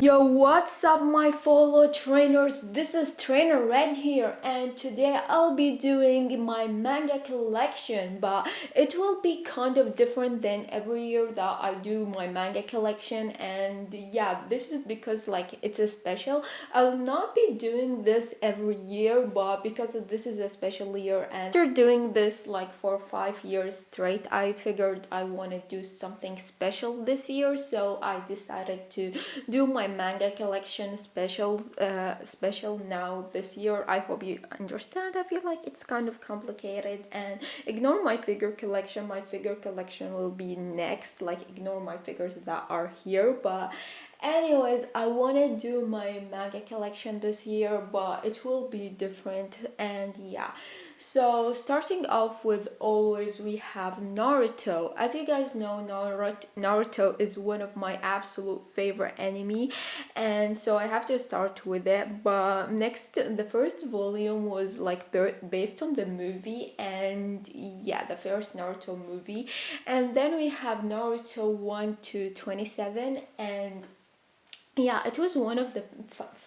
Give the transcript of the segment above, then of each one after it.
Yo, what's up my fellow trainers? This is Trainer Red here, and today I'll be doing my manga collection, but it will be kind of different than every year that I do my manga collection. And yeah, this is because like it's a special. I'll not be doing this every year, but because this is a special year and after doing this like for 5 years straight, I figured I want to do something special this year, so I decided to do my manga collection special now this year. I hope you understand. I feel like it's kind of complicated, and ignore my figure collection. My figure collection will be next, like ignore my figures that are here. But anyways, I want to do my manga collection this year, but it will be different. And yeah, so starting off with always we have Naruto. As you guys know, Naruto is one of my absolute favorite anime, and so I have to start with it. But next, the first volume was like based on the movie, and yeah, the first Naruto movie. And then we have Naruto 1 to 27, and yeah, it was one of the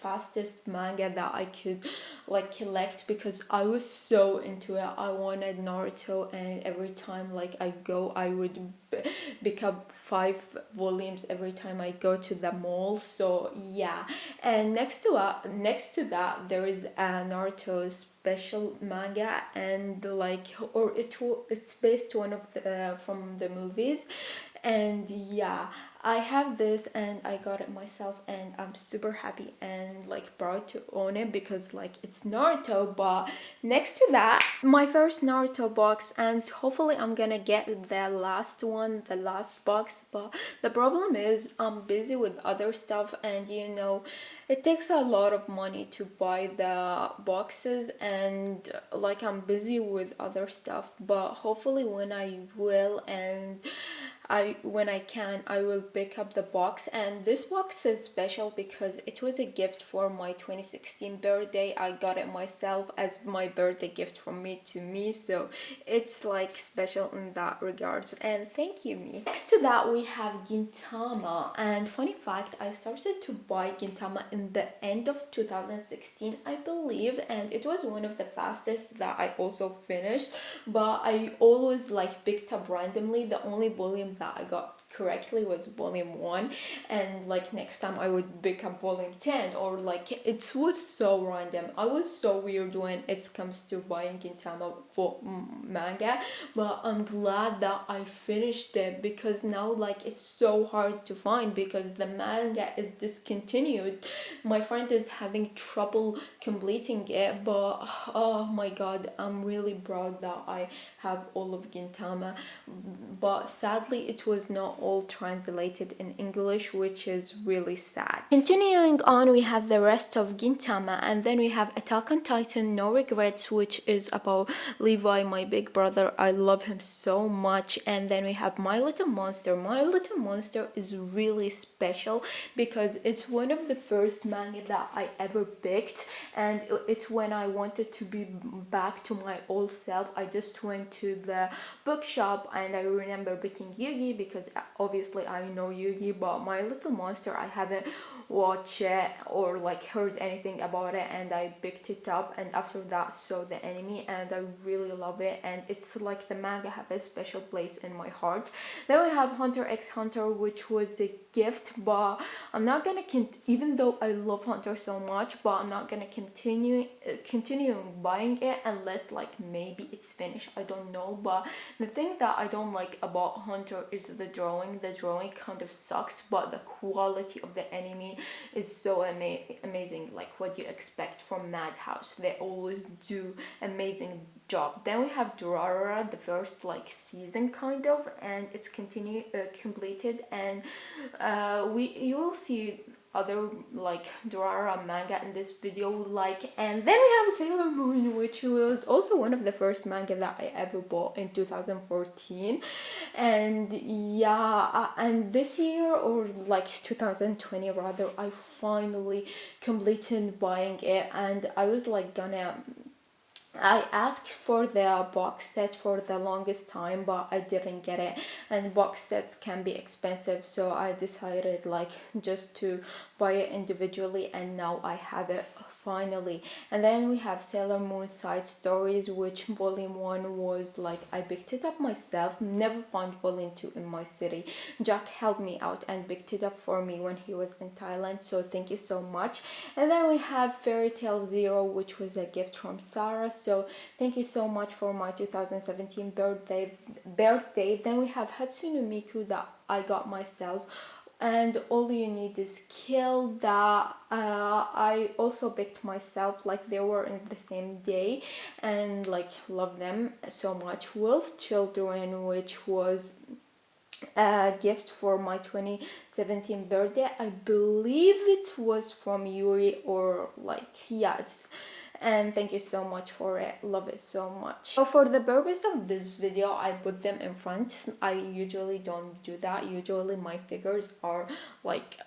fastest manga that I could like collect because I was so into it. I wanted Naruto, and every time like I go, I would pick up 5 volumes every time I go to the mall. So yeah, and next to that there is a Naruto special manga, and like it's based one of the from the movies. And yeah, I have this and I got it myself, and I'm super happy and like proud to own it because like it's Naruto. But next to that, my first Naruto box, and hopefully I'm gonna get the last one, the last box. But the problem is I'm busy with other stuff, and you know it takes a lot of money to buy the boxes, and like I'm busy with other stuff. But hopefully when I will, and when I can, I will pick up the box. And this box is special because it was a gift for my 2016 birthday. I got it myself as my birthday gift from me to me, so it's like special in that regards, and thank you me. Next to that we have Gintama, and funny fact, I started to buy Gintama in the end of 2016 I believe, and it was one of the fastest that I also finished. But I always like picked up randomly. The only volume that I got correctly was volume 1, and like next time I would pick up volume 10, or like it was so random. I was so weird when it comes to buying Gintama for manga, but I'm glad that I finished it because now like it's so hard to find because the manga is discontinued. My friend is having trouble completing it, but oh my god, I'm really proud that I have all of Gintama. But sadly it was not all translated in English, which is really sad. Continuing on, we have the rest of Gintama, and then we have Attack on Titan No Regrets, which is about Levi, my big brother. I love him so much. And then we have My Little Monster. My Little Monster is really special because it's one of the first manga that I ever picked, and it's when I wanted to be back to my old self. I just went to the bookshop and I remember picking Yugioh because obviously I know Yugioh, but My Little Monster I haven't watched it or like heard anything about it, and I picked it up, and after that saw the anime, and I really love it, and it's like the manga have a special place in my heart. Then we have Hunter x Hunter, which was a gift, but I'm not gonna even though I love Hunter so much, but I'm not gonna continue buying it unless like maybe it's finished. I don't know. But the thing that I don't like about Hunter is the drawing. The drawing kind of sucks, but the quality of the anime is so amazing. Like what you expect from Madhouse, they always do amazing job. Then we have Durarara, the first like season kind of, and it's completed, and you will see other like Durarara manga in this video like. And then we have Sailor Moon, which was also one of the first manga that I ever bought in 2014. And yeah, and this year, or like 2020 rather, I finally completed buying it, and I was like gonna I asked for the box set for the longest time, but I didn't get it, and box sets can be expensive, so I decided like just to buy it individually, and now I have it finally. And then we have Sailor Moon Side Stories, which volume 1 was like I picked it up myself, never found volume 2 in my city. Jack helped me out and picked it up for me when he was in Thailand, so thank you so much. And then we have Fairytale Zero, which was a gift from Sarah, so thank you so much for my 2017 birthday. Then we have Hatsune Miku that I got myself, and All You Need Is Kill that I also picked myself, like they were in the same day, and like love them so much. Wolf Children, which was a gift for my 2017 birthday. I believe it was from Yuri, or like, yeah, and thank you so much for it, love it so much. So for the purpose of this video, I put them in front. I usually don't do that. Usually my figures are like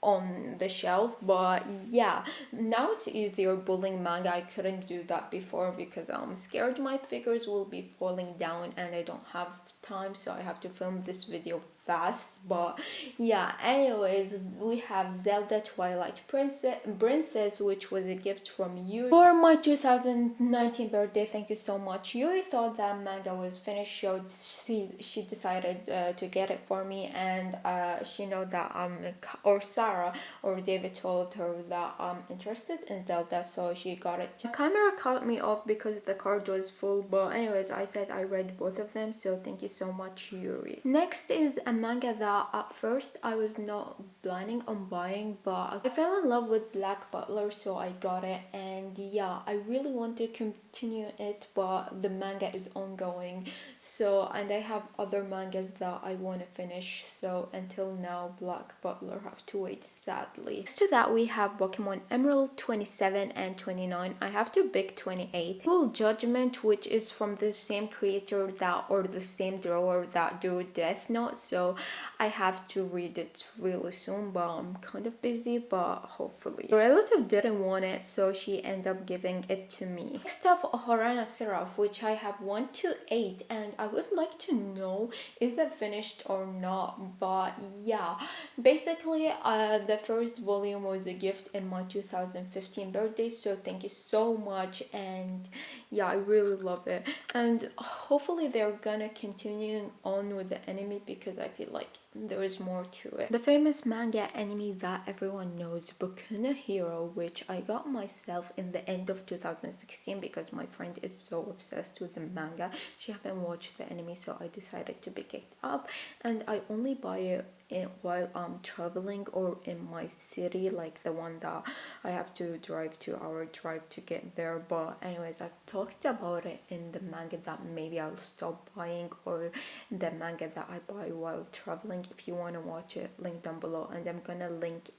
on the shelf, but yeah, now it's easier pulling manga. I couldn't do that before because I'm scared my figures will be falling down and I don't have time, so I have to film this video fast. But yeah, anyways, we have Zelda Twilight Princess, which was a gift from Yuri for my 2019 birthday. Thank you so much. Yuri thought that manga was finished, so she decided to get it for me, and she know that or Sarah or David told her that I'm interested in Zelda, so she got it. The camera cut me off because the card was full, but anyways, I said I read both of them, so thank you so much, Yuri. Next is a manga that at first I was not planning on buying, but I fell in love with Black Butler, so I got it, and yeah, I really want to continue it, but the manga is ongoing, so, and I have other mangas that I want to finish, so until now Black Butler have to wait, sadly. Next to that we have Pokemon Emerald 27 and 29. I have to pick 28. Full Judgment, which is from the same creator that, or the same drawer that drew Death Note, so I have to read it really soon, but I'm kind of busy, but hopefully. The relative didn't want it, so she ended up giving it to me. Next up, Horana Seraph, which I have 1 to 8, and I would like to know is it finished or not, but yeah, basically the first volume was a gift in my 2015 birthday, so thank you so much, and yeah, I really love it, and hopefully they're gonna continue on with the anime because I feel like there is more to it. The famous manga anime that everyone knows, Boku no Hero, which I got myself in the end of 2016 because my friend is so obsessed with the manga. She haven't watched the anime, so I decided to pick it up, and I only buy it while I'm traveling or in my city, like the one that I have to drive 2 hour drive to get there. But anyways, I've talked about it in the manga that maybe I'll stop buying, or the manga that I buy while traveling. If you want to watch it, link down below, and I'm gonna link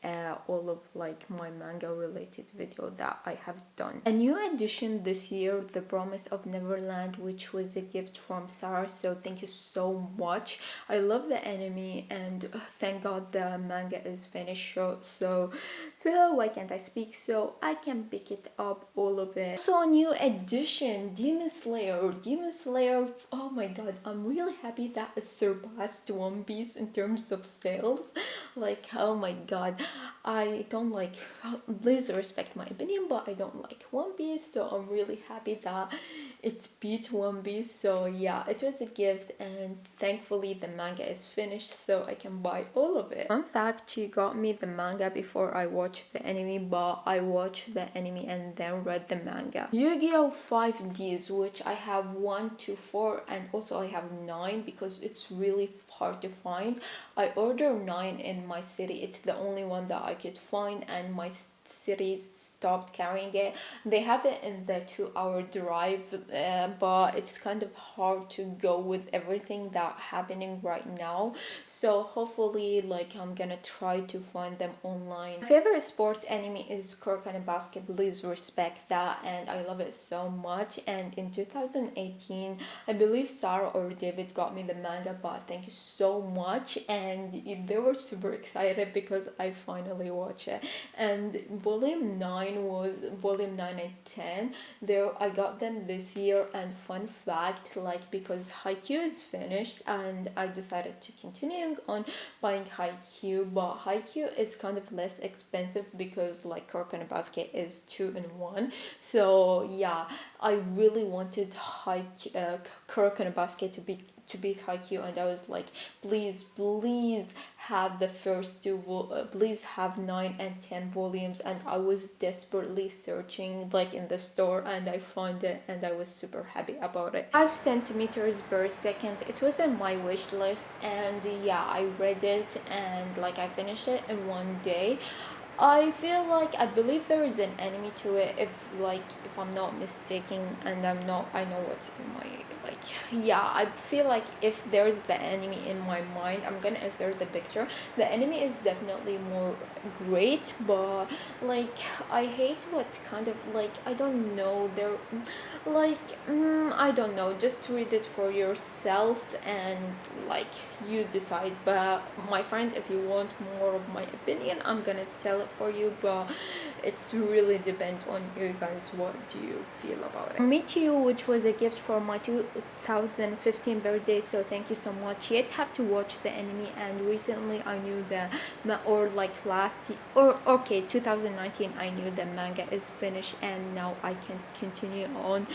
all of like my manga related video that I have done. A new addition this year, The Promise of Neverland, which was a gift from Sarah, so thank you so much. I love the anime, and thank God the manga is finished, so why can't I speak, so I can pick it up, all of it. So a new addition, Demon Slayer, oh my god, I'm really happy that it surpassed One Piece in terms of sales. Like, oh my god, I don't like, please respect my opinion, but I don't like One Piece, so I'm really happy that it beat One Piece. So yeah, it was a gift, and thankfully the manga is finished, so I can buy all of it. Fun fact, she got me the manga before I watched the anime, but I watched the anime and then read the manga. Yu-Gi-Oh 5Ds, which I have 1 to 4, and also I have 9 because it's really hard to find. I ordered 9 in my city, it's the only one that I could find, and my city stopped carrying it. They have it in the 2 hour drive, but it's kind of hard to go with everything that happening right now, so hopefully like I'm gonna try to find them online. My favorite sports anime is Kuroko Basket, please respect that, and I love it so much. And in 2018, I believe Sarah or David got me the manga, but thank you so much, and they were super excited because I finally watched it. And volume 9 9 was volume 9 and 10. There I got them this year, and fun fact, like because Haikyuu is finished and I decided to continue on buying Haikyuu, but Haikyuu is kind of less expensive because like Kuroko Basket is 2 in 1. So yeah, I really wanted Kuroko Basket to beat Haikyuu, and I was like, please have the first two please have 9 and 10 volumes, and I was desperately searching like in the store, and I found it, and I was super happy about it. 5 centimeters per second, it was in my wish list, and yeah, I read it and like I finished it in one day. I feel like I believe there is an enemy to it, if I'm not mistaken, and I know what's in my like, yeah, I feel like if there's the enemy in my mind, I'm gonna insert the picture. The enemy is definitely more great, but like I hate what kind of like, I don't know, they're like I don't know, just read it for yourself and like you decide. But my friend, if you want more of my opinion, I'm gonna tell it for you, but it's really depends on you guys. What do you feel about it? Me to you, which was a gift for my 2015 birthday, so thank you so much. Yet have to watch the anime, and recently I knew the or like last year, or okay, 2019, I knew the manga is finished, and now I can continue on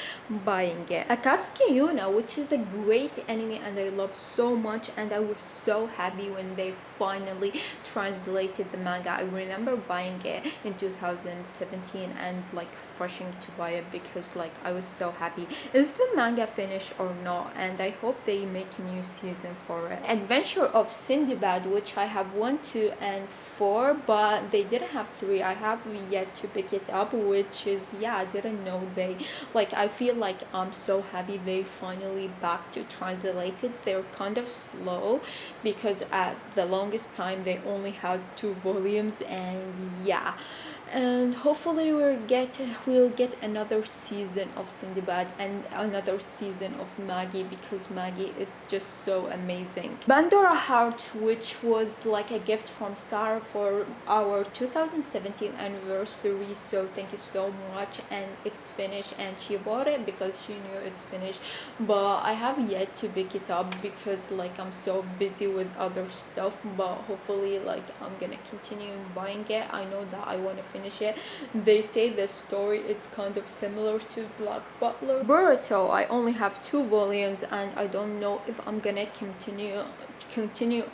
buying it. Akatsuki Yuna, which is a great anime and I love so much, and I was so happy when they finally translated the manga. I remember buying it in 2017 and like rushing to buy it because like I was so happy. Is the manga finished or not? And I hope they make a new season for it. Adventure of Sindbad, which I have 1, 2, and 4, but they didn't have 3. I have yet to pick it up, which is, yeah, I didn't know they like, I feel like I'm so happy they finally back to translate it. They're kind of slow because at the longest time they only had 2 volumes, and yeah, and hopefully we'll get another season of Sindbad and another season of Maggie, because Maggie is just so amazing. Pandora Heart, which was like a gift from Sarah for our 2017 anniversary, so thank you so much, and it's finished, and she bought it because she knew it's finished, but I have yet to pick it up because like I'm so busy with other stuff, but hopefully like I'm gonna continue buying it. I know that I want to finish it. They say the story is kind of similar to Black Butler. Boruto, I only have 2 volumes, and I don't know if I'm gonna continue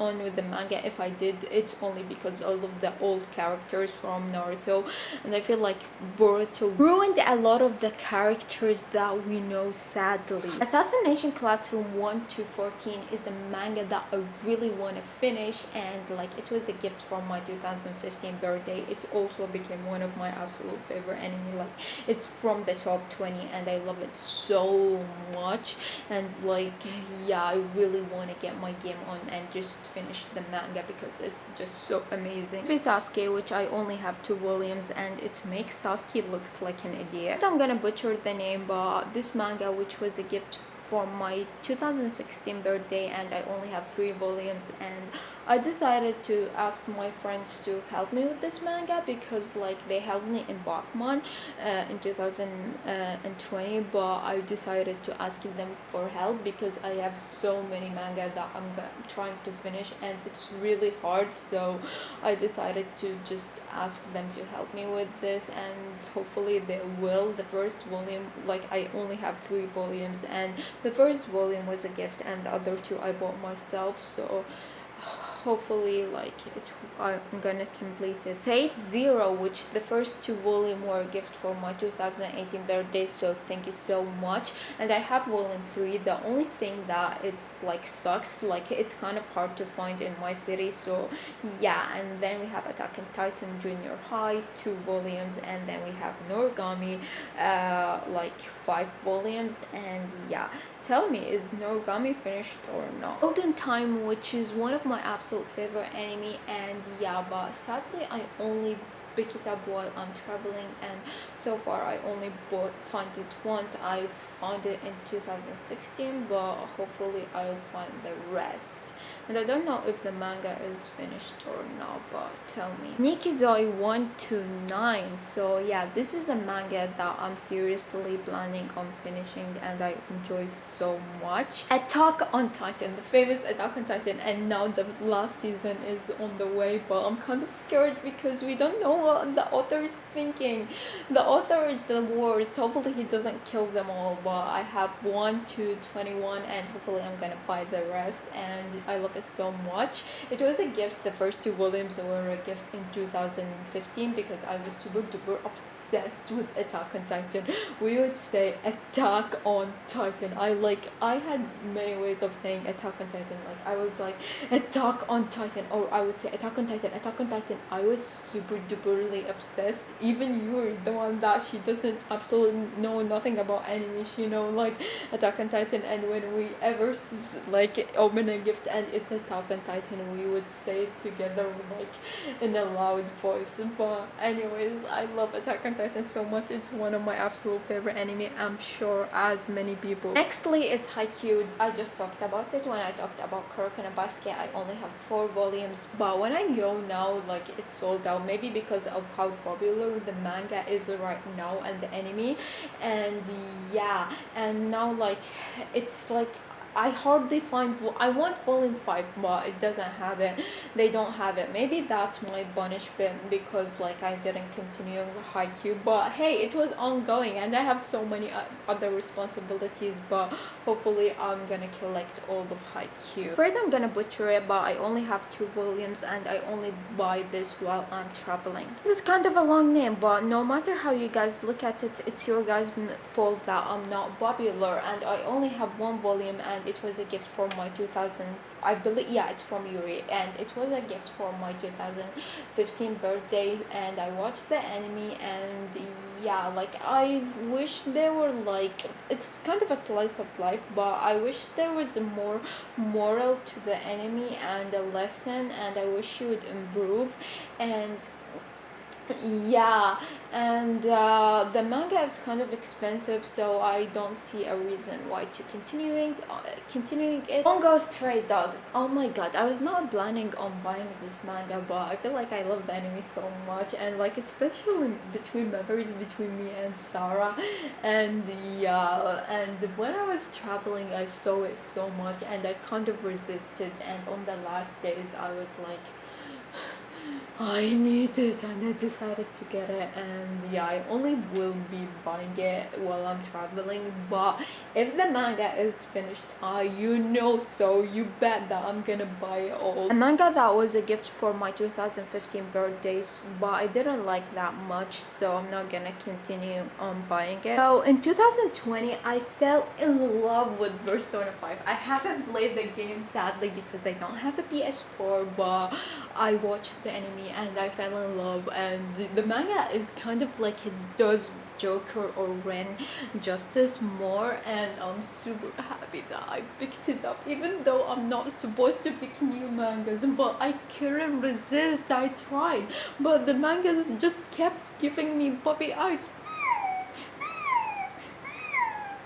on with the manga. If I did, it's only because all of the old characters from Naruto, and I feel like Boruto ruined a lot of the characters that we know, sadly. Assassination Classroom 1 to 14 is a manga that I really want to finish, and like it was a gift from my 2015 birthday. It's also became one of my absolute favorite anime. Like it's from the top 20, and I love it so much, and like yeah, I really want to get my game on and just finish the manga because it's just so amazing. Sasuke, which I only have 2 volumes, and it makes Sasuke looks like an idiot. I'm gonna butcher the name, but this manga, which was a gift for my 2016 birthday, and I only have 3 volumes, and I decided to ask my friends to help me with this manga because like they helped me in Bachman in 2020, but I decided to ask them for help because I have so many manga that I'm trying to finish, and it's really hard, so I decided to just ask them to help me with this, and hopefully they will. The first volume, like I only have 3 volumes, and the first volume was a gift, and the other 2 I bought myself, so hopefully like I'm gonna complete it. Fate Zero, which the first 2 volume were a gift for my 2018 birthday, so thank you so much. And I have volume 3. The only thing that it's like sucks, like it's kind of hard to find in my city, so yeah. And then we have Attack on Titan Junior High, 2 volumes, and then we have Noragami, like 5 volumes, and yeah. Tell me, is Noragami finished or not? Golden Time, which is one of my absolute favorite anime, and yeah, but sadly I only pick it up while I'm traveling, and so far I only found it once. I found it in 2016, but hopefully I'll find the rest and I don't know if the manga is finished or not, but tell me. Nikizoi 1 to 9. So yeah, this is a manga that I'm seriously planning on finishing and I enjoy so much. Attack on Titan, the famous Attack on Titan, and now the last season is on the way, but I'm kind of scared because we don't know what the author is thinking. The author is the worst. Hopefully he doesn't kill them all, but I have 1 to 21 and hopefully I'm gonna buy the rest, and I love it so much. It was a gift. The first 2 volumes were a gift in 2015 because I was super duper obsessed with Attack on Titan. We would say Attack on Titan. I had many ways of saying Attack on Titan. Like I was like Attack on Titan, or I would say Attack on Titan, Attack on Titan. I was super duperly obsessed. Even you're the one that she doesn't absolutely know nothing about anime. She know like Attack on Titan, and when we ever like open a gift and it's Attack on Titan, we would say it together like in a loud voice. But anyways, I love Attack on Titan so much. It's one of my absolute favorite anime, I'm sure, as many people. Nextly, it's Haikyuu. I just talked about it when I talked about Kuroko no Basket. I only have 4 volumes, but when I go now, like it's sold out, maybe because of how popular the manga is right now and the anime. And yeah, and now like it's like I hardly find. I want volume 5, but it doesn't have it. They don't have it. Maybe that's my punishment because like I didn't continue Haikyuu. But hey, it was ongoing, and I have so many other responsibilities. But hopefully, I'm gonna collect all of Haikyuu. Afraid I'm gonna butcher it, but I only have 2 volumes, and I only buy this while I'm traveling. This is kind of a long name, but no matter how you guys look at it, it's your guys' fault that I'm not popular, and I only have 1 volume, and it was a gift for my 2000, I believe, yeah, it's from Yuri, and it was a gift for my 2015 birthday, and I watched the anime, and yeah, like I wish there were like, it's kind of a slice of life, but I wish there was a more moral to the anime and a lesson, and I wish she would improve. And yeah, and the manga is kind of expensive, so I don't see a reason why to continuing it. Bongo Stray Dogs. Oh my god, I was not planning on buying this manga, but I feel like I love the anime so much, and like especially between memories between me and Sarah. And yeah, and when I was traveling, I saw it so much, and I kind of resisted. And on the last days, I was like, I need it, and I decided to get it. And yeah, I only will be buying it while I'm traveling, but if the manga is finished, you know, so you bet that I'm gonna buy it all. A manga that was a gift for my 2015 birthdays, but I didn't like that much, so I'm not gonna continue on buying it. So in 2020, I fell in love with Persona 5. I haven't played the game sadly because I don't have a PS4, but I watched the anime and I fell in love, and the manga is kind of like it does Joker or Ren justice more, and I'm super happy that I picked it up, even though I'm not supposed to pick new mangas, but I couldn't resist. I tried, but the mangas just kept giving me puppy eyes.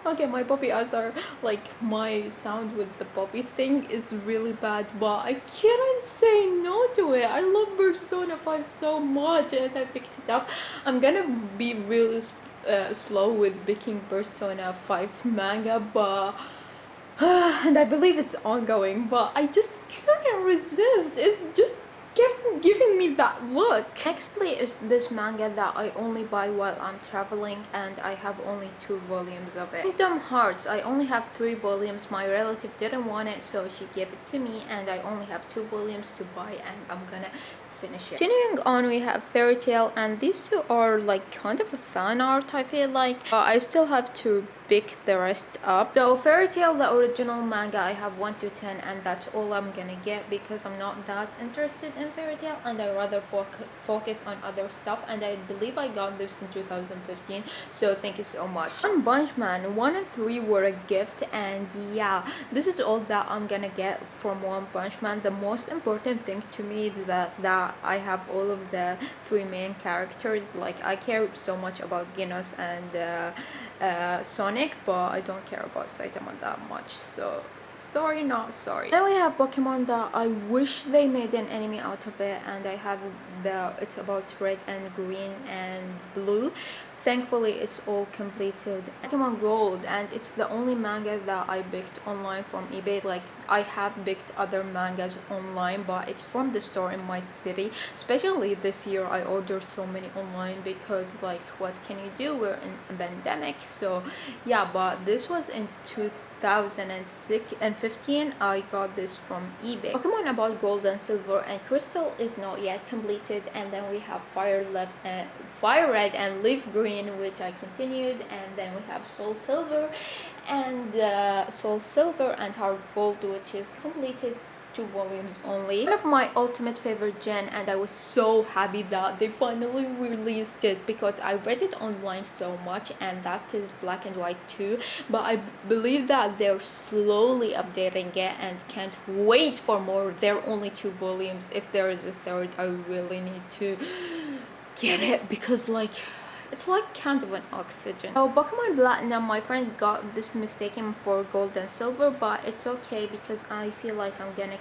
Okay, my puppy eyes are like, my sound with the puppy thing is really bad, but I couldn't say no to it. I love Persona 5 so much, and I picked it up. I'm gonna be really slow with picking Persona 5 manga, but and I believe it's ongoing, but I just couldn't resist. It's just kept giving me that look. Nextly is this manga that I only buy while I'm traveling, and I have only 2 volumes of it. Kingdom Hearts. I only have 3 volumes. My relative didn't want it, so she gave it to me, and I only have 2 volumes to buy, and I'm gonna finish it. Continuing on, we have Fairytale, and these 2 are like kind of a fan art, I feel like. I still have to pick the rest up. So Fairytale, the original manga, I have 1 to 10, and that's all I'm gonna get because I'm not that interested in Fairytale, and I rather focus on other stuff, and I believe I got this in 2015, so thank you so much. One Punch Man 1 and 3 were a gift, and yeah, this is all that I'm gonna get from One Punch Man. The most important thing to me is that I have all of the 3 main characters. Like, I care so much about Genos and Sonic, but I don't care about Saitama that much. So Sorry, not sorry. Then we have Pokemon that I wish they made an anime out of it, and I have it's about red and green and blue. Thankfully, it's all completed. Pokemon Gold, and it's the only manga that I picked online from eBay. Like, I have picked other mangas online, but it's from the store in my city. Especially this year, I ordered so many online because, like, what can you do? We're in a pandemic, so yeah. But this was in 2006 and 15. I got this from eBay. Pokemon about Gold and Silver and Crystal is not yet completed, and then we have Fire Red and Leaf Green, which I continued, and then we have Soul Silver and Heart Gold, which is completed, 2 volumes only. One of my ultimate favorite gen, and I was so happy that they finally released it because I read it online so much, and that is Black and White 2, but I believe that they're slowly updating it and can't wait for more. There are only 2 volumes. If there is a third, I really need to get it because, like, it's like kind of an oxygen. So Pokemon Platinum, my friend got this mistaken for Gold and Silver, but it's okay because I feel like I'm gonna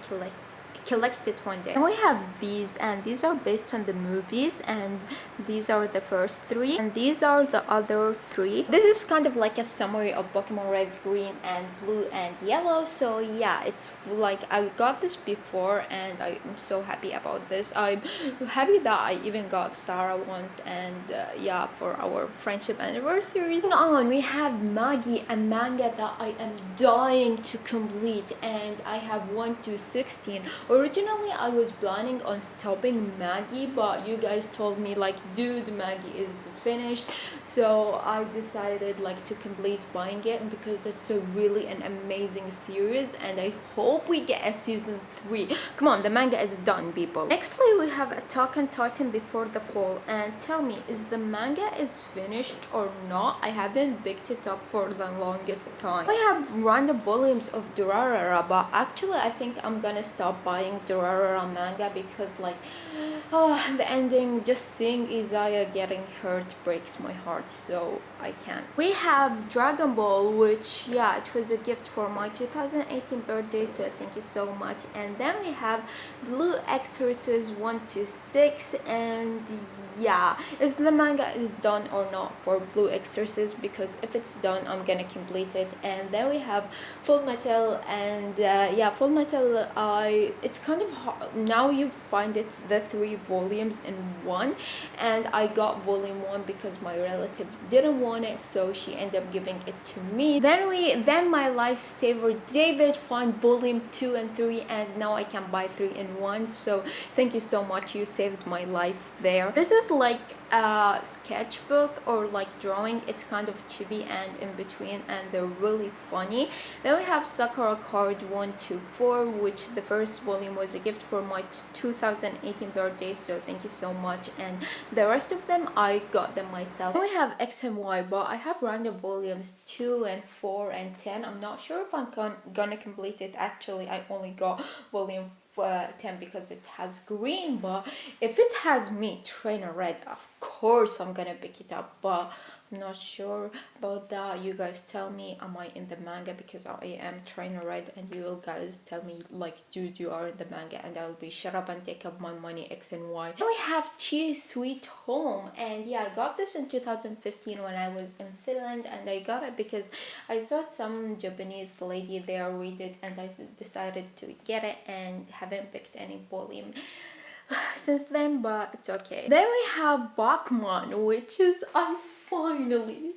collect it one day. And we have these, and these are based on the movies, and these are the first 3, and these are the other 3. This is kind of like a summary of Pokemon Red, Green, and Blue, and Yellow. So yeah, it's like I got this before, and I'm so happy about this. I'm happy that I even got Sarah once, and yeah, for our friendship anniversary. Moving on, we have Maggie, a manga that I am dying to complete, and I have 1 to 16. Originally, I was planning on stopping Maggie, but you guys told me, like, dude, Maggie is finished, so I decided, like, to complete buying it because it's a really an amazing series, and I hope we get a season 3. Come on, the manga is done, people. Nextly, we have Attack on Titan Before the Fall, and tell me, is the manga is finished or not? I haven't picked it up for the longest time. I have random volumes of Durarara, but actually I think I'm gonna stop buying Durarara manga because, like, the ending, just seeing Isaiah getting hurt breaks my heart, so I can't. We have Dragon Ball, which, yeah, it was a gift for my 2018 birthday, so thank you so much. And then we have Blue Exorcist 1 to 6, and yeah, is the manga is done or not for Blue Exorcist? Because if it's done, I'm gonna complete it. And then we have Full Metal, and yeah, Full Metal, it's kind of hard. Now you find it the 3 volumes in one, and I got volume 1 because my relative didn't want it, so she ended up giving it to me. Then my lifesaver David found volume 2 and 3, and now I can buy 3 in 1, so thank you so much, you saved my life there. This is like a sketchbook or like drawing. It's kind of chibi and in between, and they're really funny. Then we have Sakura Card 1 to 4, which the first volume was a gift for my 2018 birthday, so thank you so much, and the rest of them I got them myself. Then we have X and Y, but I have random volumes 2 and 4 and 10. I'm not sure if I'm gonna complete it. Actually, I only got volume 10 because it has green, but if it has me Trainer Red, of course I'm gonna pick it up, but I'm not sure about that. You guys tell me, am I in the manga? Because I am Trainer Red, and you will guys tell me, like, dude, you are in the manga, and I'll be shut up and take up my money. X and Y. Then we have Chi Sweet Home, and yeah, I got this in 2015 when I was in Finland, and I got it because I saw some Japanese lady there read it, and I decided to get it, and haven't picked any volume since then, but it's okay. Then we have Bachman, which is finally,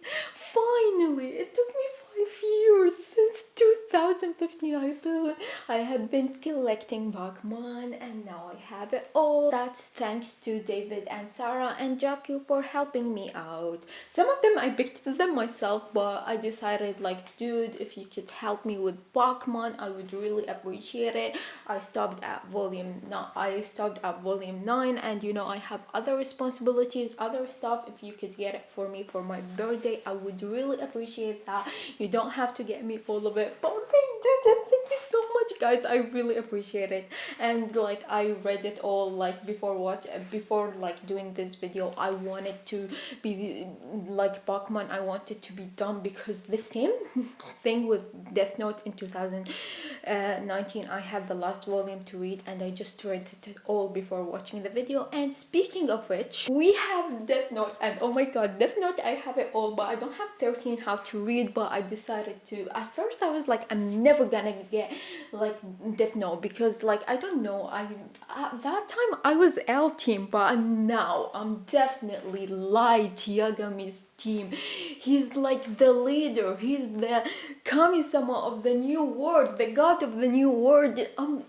it took me 5 years since 2015. I have been collecting Bachman, and now I have it all. That's thanks to David and Sarah and Jaku for helping me out. Some of them I picked them myself, but I decided, like, dude, if you could help me with Bachman, I would really appreciate it. I stopped at volume 9, and you know, I have other responsibilities, other stuff. If you could get it for me for my birthday, I would really appreciate that. You don't have to get me all of it, but they did it. Thank you so much, guys, I really appreciate it. And like I read it all like before like doing this video. I wanted to be like Bachman. I wanted to be done because the same thing with Death Note in 2019. I had the last volume to read and I just read it all before watching the video. And speaking of which, we have Death Note, and oh my god, Death Note, I have it all, but I don't have 13 how to read. But I decided to. At first I was like, I'm never gonna get like Death Note because like I don't know, I at that time I was L team, but now I'm definitely Light Yagami's team. He's like the leader, he's the Kami-sama of the new world, the god of the new world.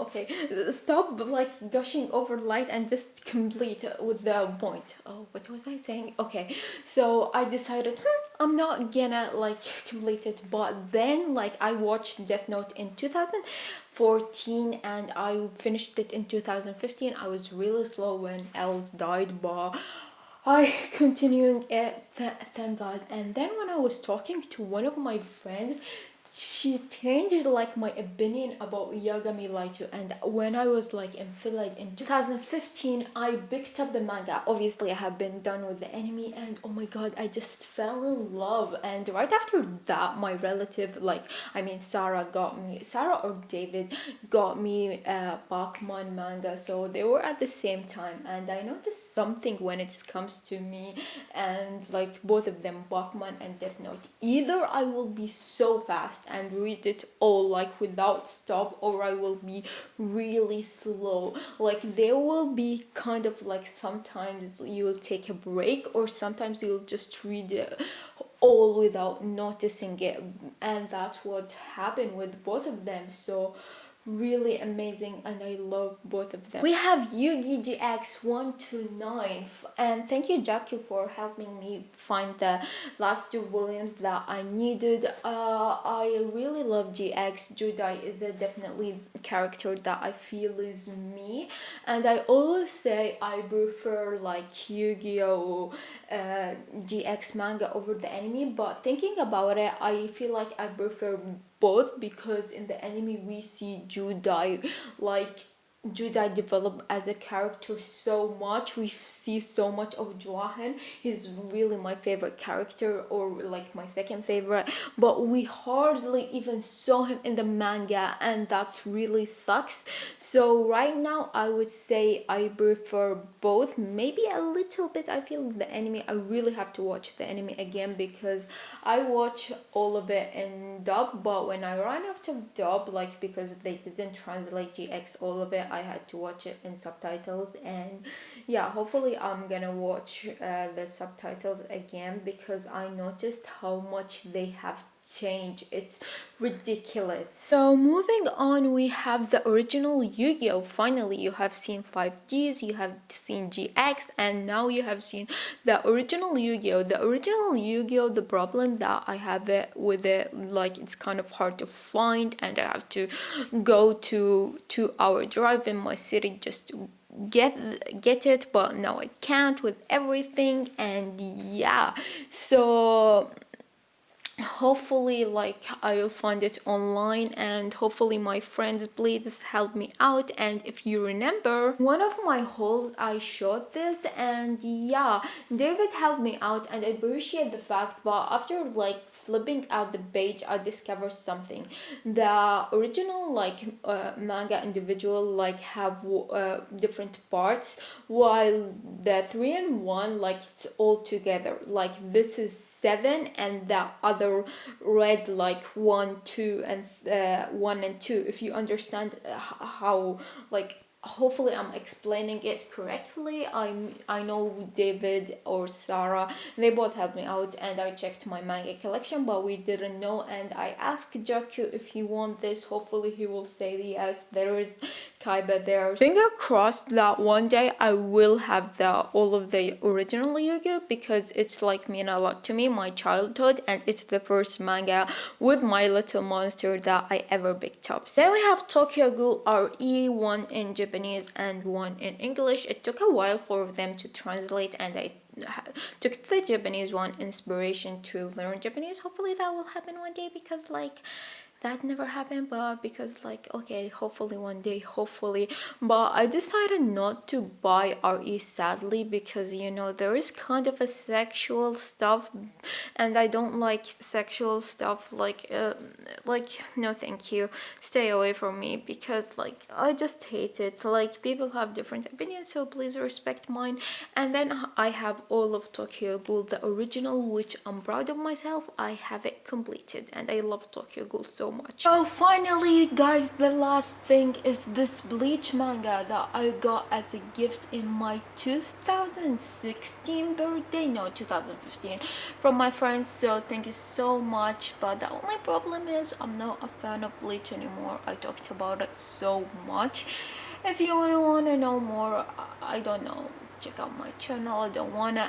Okay, stop like gushing over Light and just complete with the point. Oh, what was I saying? Okay, so I decided I'm not gonna like complete it, but then like I watched Death Note in 2014 and I finished it in 2015. I was really slow when Els died, but I continuing it, thank god. And then when I was talking to one of my friends, she changed like my opinion about Yagami Lightu. And when I was like in Finland in 2015, I picked up the manga. Obviously I have been done with the anime, and oh my god, I just fell in love. And right after that, my relative, like I mean Sarah or David got me Pokemon manga, so they were at the same time. And I noticed something when it comes to me and like both of them, Pokemon and Death Note. Either I will be so fast and read it all like without stop, or I will be really slow. Like there will be kind of like sometimes you'll take a break, or sometimes you'll just read it all without noticing it, and that's what happened with both of them. So really amazing, and I love both of them. We have Yu-Gi GX 1 to 9, and thank you Jackie for helping me find the last two volumes that I needed. I really love GX. Judai is a definitely character that I feel is me, and I always say I prefer like Yugioh GX manga over the anime, but thinking about it, I feel like I prefer both, because in the anime we see Judai develop as a character so much. We see so much of Johan. He's really my favorite character, or like my second favorite, but we hardly even saw him in the manga, and that's really sucks. So right now I would say I prefer both. Maybe a little bit I feel the anime, I really have to watch the anime again, because I watch all of it in dub, but when I ran out of dub, like because they didn't translate GX all of it, I had to watch it in subtitles. And yeah, hopefully I'm gonna watch the subtitles again, because I noticed how much they have changed. It's ridiculous. So moving on, we have the original Yugioh. Finally, you have seen 5Ds, you have seen GX, and now you have seen the original Yugioh. The original Yugioh, the problem that I have it with it, like it's kind of hard to find, and I have to go to 2-hour drive in my city just to get it, but now I can't with everything. And yeah, so hopefully like I'll find it online, and hopefully my friends please help me out. And if you remember one of my hauls, I showed this, and yeah, David helped me out, and I appreciate the fact. But after like flipping out the page, I discovered something. The original like manga individual like have different parts, while the 3-in-1 like it's all together. Like this is 7, and the other read like 1, 2, and 1 and 2. If you understand how like, hopefully I'm explaining it correctly. I know David or Sarah, they both helped me out, and I checked my manga collection, but we didn't know. And I asked Jaku if he want this. Hopefully he will say yes. There is Kaiba there. Finger crossed that one day I will have all of the original Yu-Gi-Oh, because it's like mean a lot to me, my childhood, and it's the first manga with My Little Monster that I ever picked up. Then we have Tokyo Ghoul RE, one in Japanese and one in English. It took a while for them to translate, and I took the Japanese one inspiration to learn Japanese. Hopefully that will happen one day, because like that never happened, but because like, okay, hopefully one day, hopefully. But I decided not to buy RE, sadly, because you know there is kind of a sexual stuff, and I don't like sexual stuff. Like no thank you, stay away from me, because like I just hate it. Like people have different opinions, so please respect mine. And then I have all of Tokyo Ghoul, the original, which I'm proud of myself. I have it completed and I love Tokyo Ghoul so much. So finally guys, the last thing is this Bleach manga that I got as a gift in my 2016 birthday, no, 2015, from my friends. So thank you so much, but the only problem is I'm not a fan of Bleach anymore. I talked about it so much. If you want to know more, I don't know, check out my channel.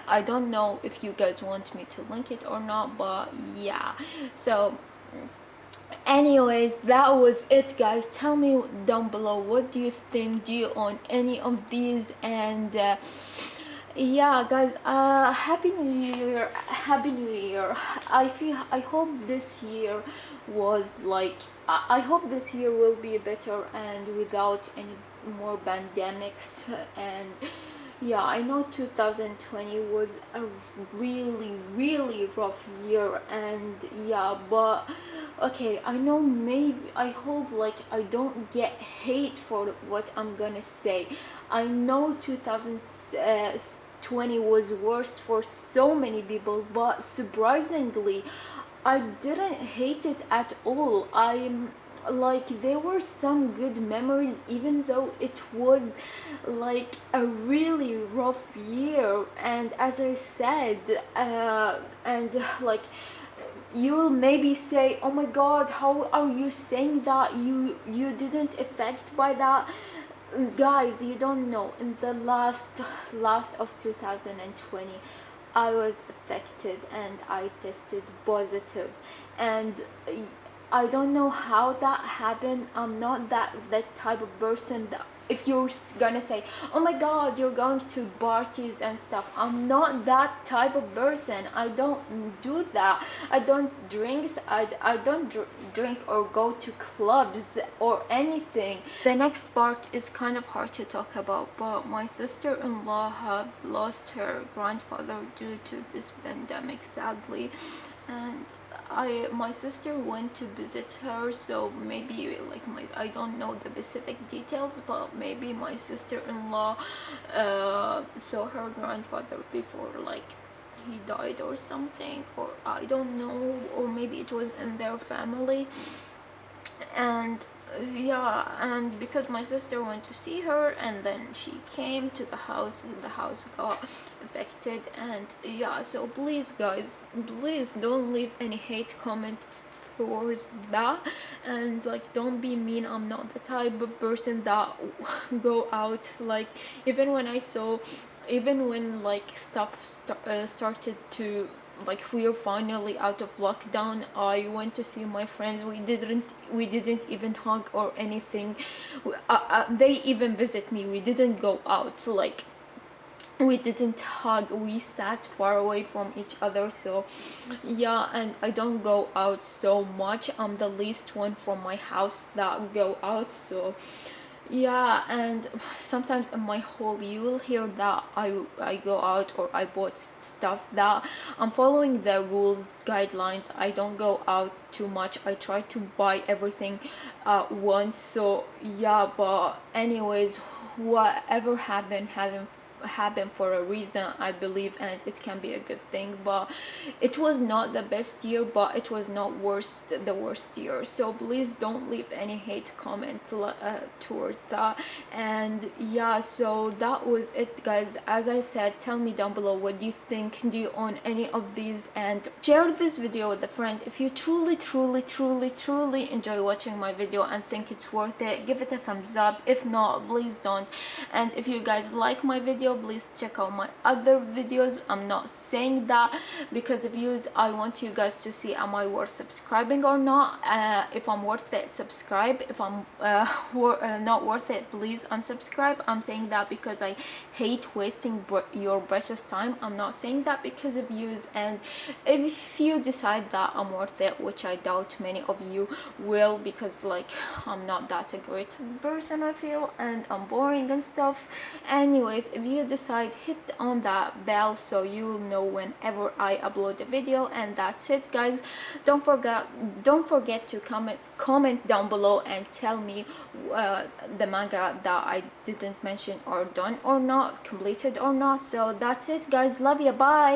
I don't know if you guys want me to link it or not, but yeah. So anyways, that was it guys. Tell me down below, what do you think? Do you own any of these? And yeah guys, happy new year, happy new year. I hope this year was like, I hope this year will be better and without any more pandemics. And yeah, I know 2020 was a really rough year, and yeah, but okay, I know, maybe I hope like I don't get hate for what I'm gonna say. I know 2020 was worst for so many people, but surprisingly I didn't hate it at all. I'm like, there were some good memories, even though it was like a really rough year. And as I said, and like, you will maybe say, oh my god, how are you saying that? You didn't affect by that. Guys, you don't know, in the last of 2020 I was affected and I tested positive. And I don't know how that happened. I'm not that type of person that, if you're gonna say, oh my god, you're going to parties and stuff, I'm not that type of person. I don't do that. I don't drink. I don't drink or go to clubs or anything. The next part is kind of hard to talk about, but my sister-in-law have lost her grandfather due to this pandemic, sadly. And my sister went to visit her, so maybe like I don't know the specific details, but maybe my sister-in-law saw her grandfather before like he died or something, or I don't know, or maybe it was in their family. And yeah, and because my sister went to see her and then she came to the house got affected. And yeah, so please guys, please don't leave any hate comment towards that, and like, don't be mean. I'm not the type of person that go out, like, even when like stuff started to, like, we are finally out of lockdown, I went to see my friends. We didn't even hug or anything. They even visit me. We didn't go out, like, we didn't hug. We sat far away from each other. So yeah, and I don't go out so much. I'm the least one from my house that go out. So yeah, and sometimes in my haul you will hear that I go out or I bought stuff, that I'm following the rules, guidelines. I don't go out too much. I try to buy everything once. So yeah, but anyways, whatever happened for a reason, I believe, and it can be a good thing. But it was not the best year, but it was not the worst year. So please don't leave any hate comment towards that. And yeah, so that was it guys. As I said, tell me down below, what do you think? Do you own any of these? And share this video with a friend if you truly enjoy watching my video and think it's worth it. Give it a thumbs up. If not, please don't. And if you guys like my video, video, please check out my other videos. I'm not saying that because of views. I want you guys to see, am I worth subscribing or not? If I'm worth it, subscribe. If I'm not worth it, please unsubscribe. I'm saying that because I hate wasting your precious time. I'm not saying that because of views. And if you decide that I'm worth it, which I doubt many of you will, because like I'm not that a great person, I feel, and I'm boring and stuff. Anyways, if you decide, hit on that bell so you'll know whenever I upload a video. And that's it, guys. Don't forget to comment down below and tell me the manga that I didn't mention are done or not, completed or not. So that's it, guys. Love you. Bye.